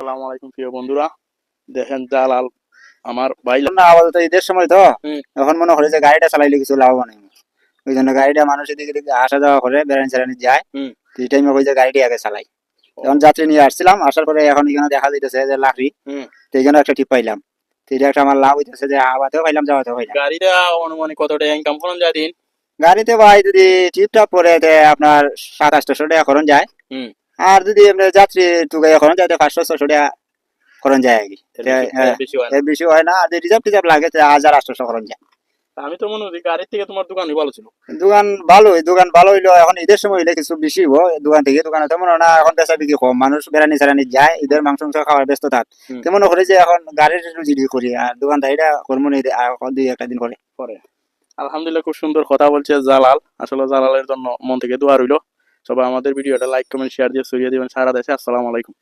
আসসালামু আলাইকুম প্রিয় বন্ধুরা। দেখেন জালাল আমার ভাই না আপাতত ঈদের সময় তো এখন মনে হয় যে গাড়িটা চালাইলে কিছু লাভবান হয়। ওই জন্য গাড়িটা মানুষ এদিকে এদিকে আসা যাওয়া করে বেড়ানি চেড়ানি যায়। হুম তো এই টাইমে ওই যে গাড়িটি আগে চালাই। ও, এখন যাত্রী নিয়ে আসছিলাম, আসার পরে এখন এখানে দেখা যাইতেছে যে লাকড়ি, হুম তো এই জন্য একটা টিপ পাইলাম। তো এটা একটা আমার লাভ হইতেছে যে আবাতেও পাইলাম, যাওয়াতেও পাইলাম। গাড়িটা অনুমানিক কত টাকা ইনকাম করেন যায় দিন? গাড়িতে ভাই যদি টিপটা পরে তে আপনার 700-800 টাকা খরচ যায়। হুম আর যদি এমনি যাত্রী টুকাইয়া খরচ যায় 500-600 টাকা খরচ যায় আর কি। এর বেশি এর বেশি হয় না। এর বেশি হয় না, আর যদি রিজার্ভ টিজার্ভ লাগে 1000-800 খরচ যায়। তা আমি তো মনে করি গাড়ির থেকে তোমার দোকানই ভালো ছিল। দোকান ভালো হইলো, এখন ঈদের সময় হইলে কিছু বেশি হইব দোকান থেকে। দোকানে তেমন না, এখন বেচা বিক্রি কম, মানুষ বেড়ানি চেড়ানি যায়, ঈদের মাংস মাংস খাওয়ার ব্যস্ত থাক। হুম তেমন করে যে এখন গাড়ির রুজি করি, আর দোকানদারিটা কর্ম নেই, দুই একটা দিন করে। পরে আলহামদুলিল্লাহ, খুব সুন্দর কথা বলছে জালাল। আসলে জালালের জন্য মন থেকে দোয়া রইলো। সবাই আমাদের ভিডিওটা লাইক কমেন্ট শেয়ার দিয়ে ছড়িয়ে দিবেন সারা দেশে। আসসালামু আলাইকুম।